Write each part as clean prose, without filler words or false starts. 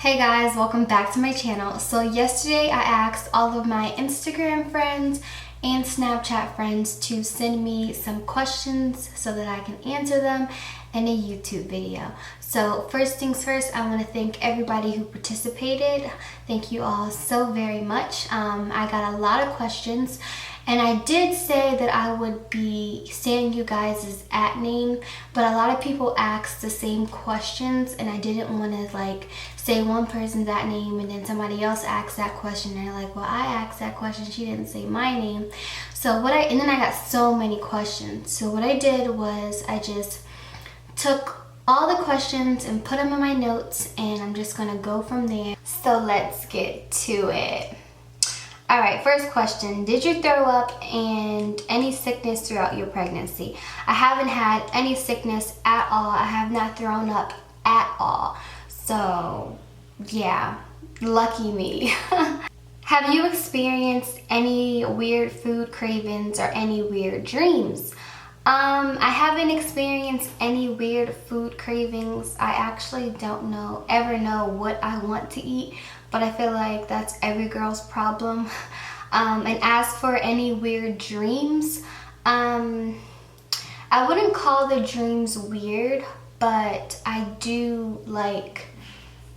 Hey guys, welcome back to my channel. So yesterday I asked all of my Instagram friends and Snapchat friends to send me some questions so that I can answer them in a YouTube video. So first things first, I want to thank everybody who participated. Thank you all so very much. I got a lot of questions, and I did say that I would be saying you guys' @name, but a lot of people asked the same questions, and I didn't want to say one person's @name and then somebody else asked that question and they're like, well, I asked that question, she didn't say my name. And then I got so many questions. So what I did was I just took all the questions and put them in my notes, and I'm just gonna go from there. So let's get to it. All right, first question. Did you throw up and any sickness throughout your pregnancy? I haven't had any sickness at all. I have not thrown up at all. So yeah, lucky me. Have you experienced any weird food cravings or any weird dreams? I haven't experienced any weird food cravings. I actually don't ever know what I want to eat, but I feel like that's every girl's problem. And as for any weird dreams, I wouldn't call the dreams weird, but I do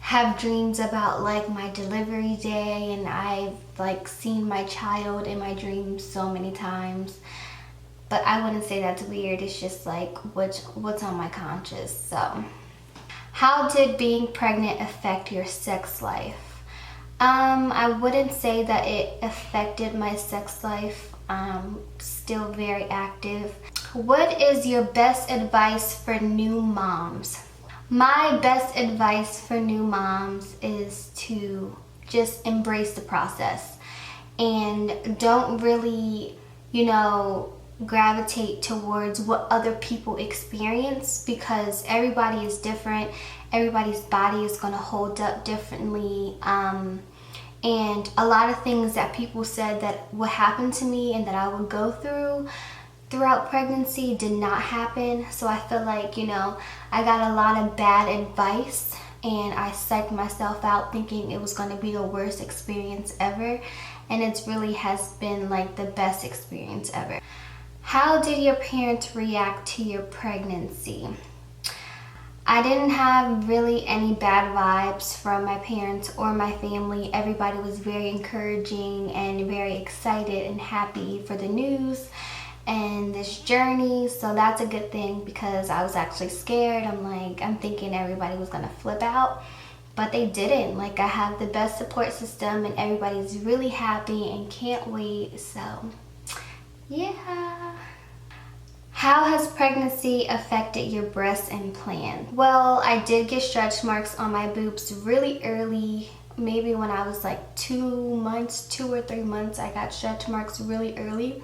have dreams about my delivery day, and I've seen my child in my dreams so many times. But I wouldn't say that's weird. It's just what's on my conscience. So how did being pregnant affect your sex life? I wouldn't say that it affected my sex life. Still very active. What is your best advice for new moms? My best advice for new moms is to just embrace the process and don't really, gravitate towards what other people experience, because everybody is different. Everybody's body is going to hold up differently. And a lot of things that people said that would happen to me and that I would go throughout pregnancy did not happen. So I feel like, I got a lot of bad advice and I psyched myself out thinking it was going to be the worst experience ever. And it really has been the best experience ever. How did your parents react to your pregnancy? I didn't have really any bad vibes from my parents or my family. Everybody was very encouraging and very excited and happy for the news and this journey. So that's a good thing, because I was actually scared. I'm thinking everybody was gonna flip out, but they didn't. I have the best support system and everybody's really happy and can't wait. So yeah. How has pregnancy affected your breast implant? Well, I did get stretch marks on my boobs really early. Maybe when I was 2 or 3 months, I got stretch marks really early.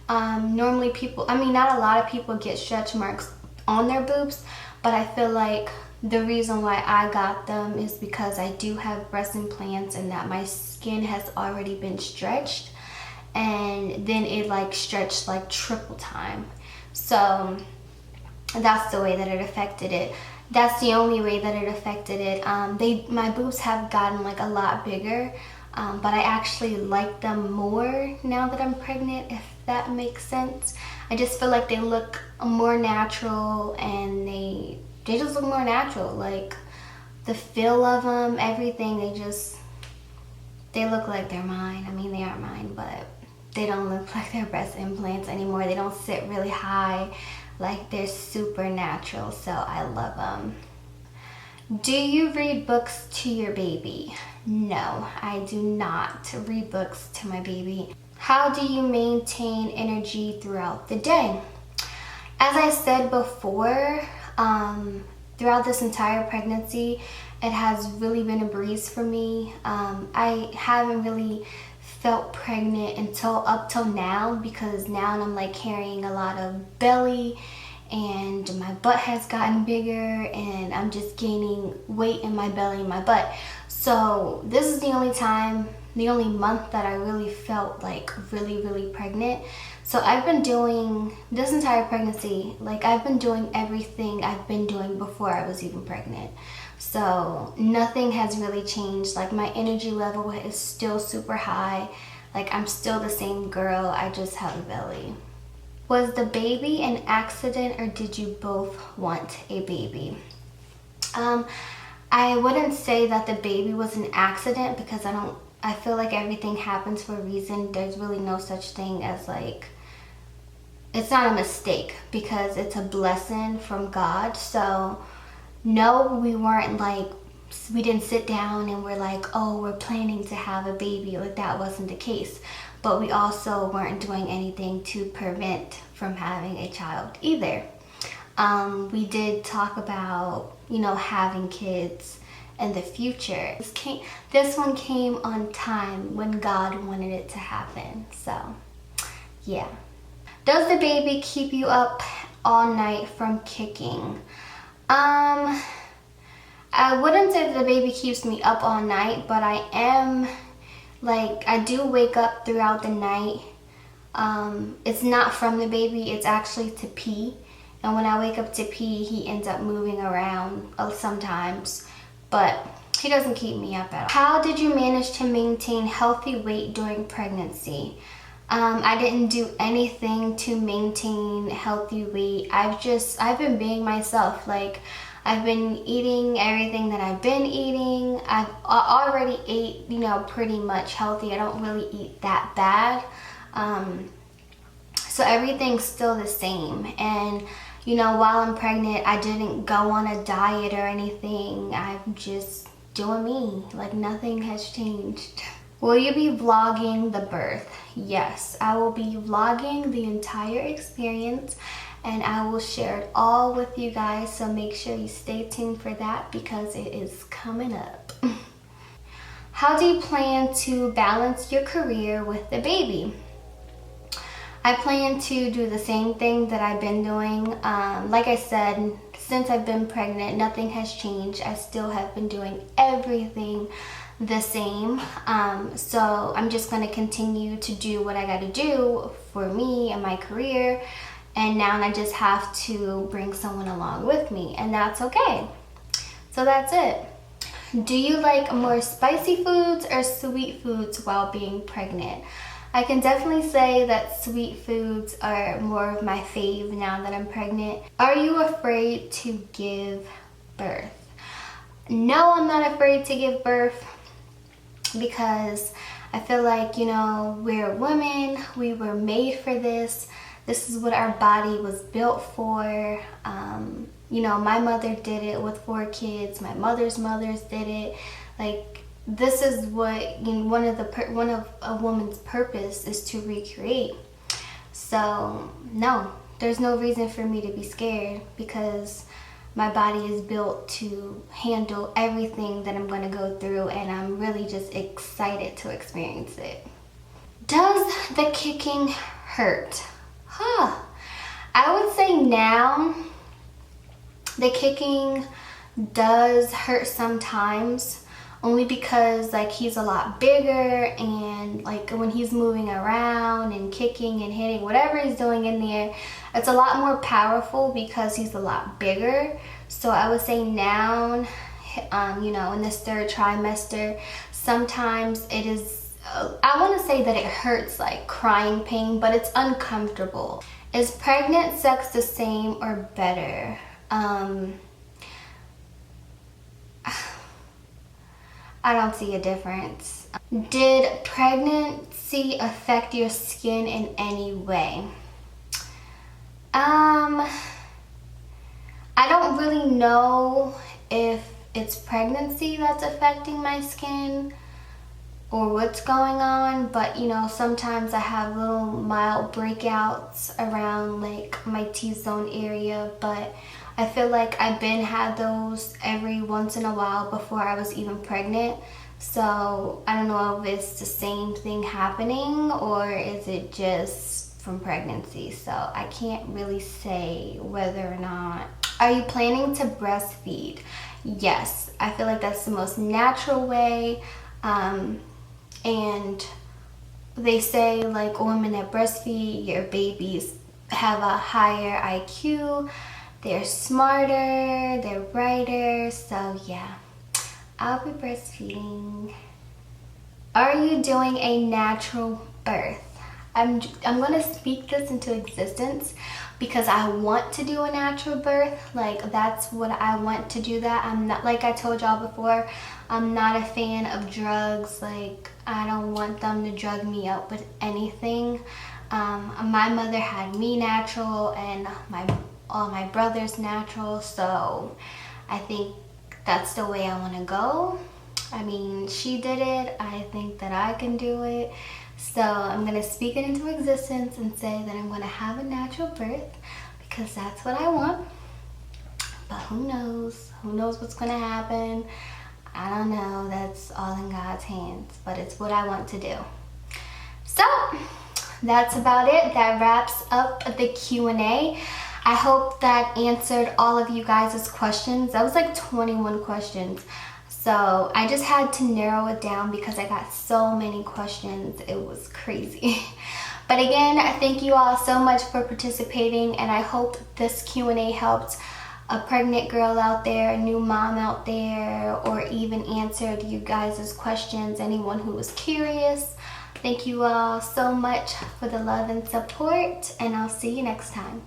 Normally not a lot of people get stretch marks on their boobs, but I feel like the reason why I got them is because I do have breast implants and that my skin has already been stretched, and then it stretched triple time. So that's the way that it affected it. That's the only way that it affected it. My boobs have gotten a lot bigger, but I actually like them more now that I'm pregnant, if that makes sense. I just feel like they look more natural, and they just look more natural. The feel of them, everything, they look like they're mine. They aren't mine, but they don't look like they're breast implants anymore. They don't sit really high. They're super natural, so I love them. Do you read books to your baby? No, I do not read books to my baby. How do you maintain energy throughout the day? As I said before, throughout this entire pregnancy, it has really been a breeze for me. I haven't really felt pregnant up till now, because now I'm carrying a lot of belly and my butt has gotten bigger and I'm just gaining weight in my belly and my butt. So this is the only month that I really felt really, really pregnant. So I've been doing this entire pregnancy, like I've been doing everything I've been doing before I was even pregnant. So nothing has really changed. Like my energy level is still super high. Like I'm still the same girl, I just have a belly. Was the baby an accident or did you both want a baby? I wouldn't say that the baby was an accident because I feel like everything happens for a reason. There's really no such thing as like, it's not a mistake because it's a blessing from God. So no, we weren't like, we didn't sit down and we're like, oh, we're planning to have a baby. Like that wasn't the case. But we also weren't doing anything to prevent from having a child either. We did talk about, you know, having kids in the future. This one came on time when God wanted it to happen. So, yeah. Does the baby keep you up all night from kicking? I wouldn't say that the baby keeps me up all night, but I am, like, I do wake up throughout the night. It's not from the baby, it's actually to pee. And when I wake up to pee, he ends up moving around sometimes, but he doesn't keep me up at all. How did you manage to maintain healthy weight during pregnancy? I didn't do anything to maintain healthy weight. I've been being myself. Like, I've been eating everything that I've been eating. I've already ate, you know, pretty much healthy. I don't really eat that bad. So everything's still the same. And, you know, while I'm pregnant, I didn't go on a diet or anything. I'm just doing me. Like, nothing has changed. Will you be vlogging the birth? Yes, I will be vlogging the entire experience and I will share it all with you guys. So make sure you stay tuned for that because it is coming up. How do you plan to balance your career with the baby? I plan to do the same thing that I've been doing. Like I said, since I've been pregnant, nothing has changed. I still have been doing everything the same. So I'm just going to continue to do what I got to do for me and my career. And now I just have to bring someone along with me, and that's okay. So that's it. Do you like more spicy foods or sweet foods while being pregnant? I can definitely say that sweet foods are more of my fave now that I'm pregnant. Are you afraid to give birth? No, I'm not afraid to give birth because I feel like, you know, we're women, we were made for this. This is what our body was built for. You know, my mother did it with 4 kids. My mother's mothers did it. Like, this is what, you know, one of a woman's purpose is to recreate. So no, there's no reason for me to be scared because my body is built to handle everything that I'm going to go through, and I'm really just excited to experience it. Does the kicking hurt? I would say now the kicking does hurt sometimes, only because like he's a lot bigger, and like when he's moving around and kicking and hitting whatever he's doing in there, it's a lot more powerful because he's a lot bigger. So I would say now, you know, in this 3rd trimester, sometimes it is, I want to say that it hurts like crying pain, but it's uncomfortable. Is pregnant sex the same or better? I don't see a difference. Did pregnancy affect your skin in any way? I don't really know if it's pregnancy that's affecting my skin or what's going on, but you know, sometimes I have little mild breakouts around like my T-zone area, but I feel like I've been had those every once in a while before I was even pregnant. So I don't know if it's the same thing happening or is it just from pregnancy. So I can't really say whether or not. Are you planning to breastfeed? Yes, I feel like that's the most natural way. And they say like women that breastfeed, your babies have a higher IQ, they're smarter, they're brighter. So yeah, I'll be breastfeeding. Are you doing a natural birth? I'm gonna speak this into existence because I want to do a natural birth. Like, that's what I want to do. That I'm not, like I told y'all before, I'm not a fan of drugs. Like, I don't want them to drug me up with anything. My mother had me natural, and all my brothers natural, so I think that's the way I want to go. I mean, she did it. I think that I can do it. So I'm going to speak it into existence and say that I'm going to have a natural birth because that's what I want. But who knows? Who knows what's going to happen? I don't know. That's all in God's hands. But it's what I want to do. So that's about it. That wraps up the Q&A. I hope that answered all of you guys' questions. That was like 21 questions. So I just had to narrow it down because I got so many questions. It was crazy. But again, thank you all so much for participating, and I hope this Q&A helped a pregnant girl out there, a new mom out there, or even answered you guys' questions, anyone who was curious. Thank you all so much for the love and support, and I'll see you next time.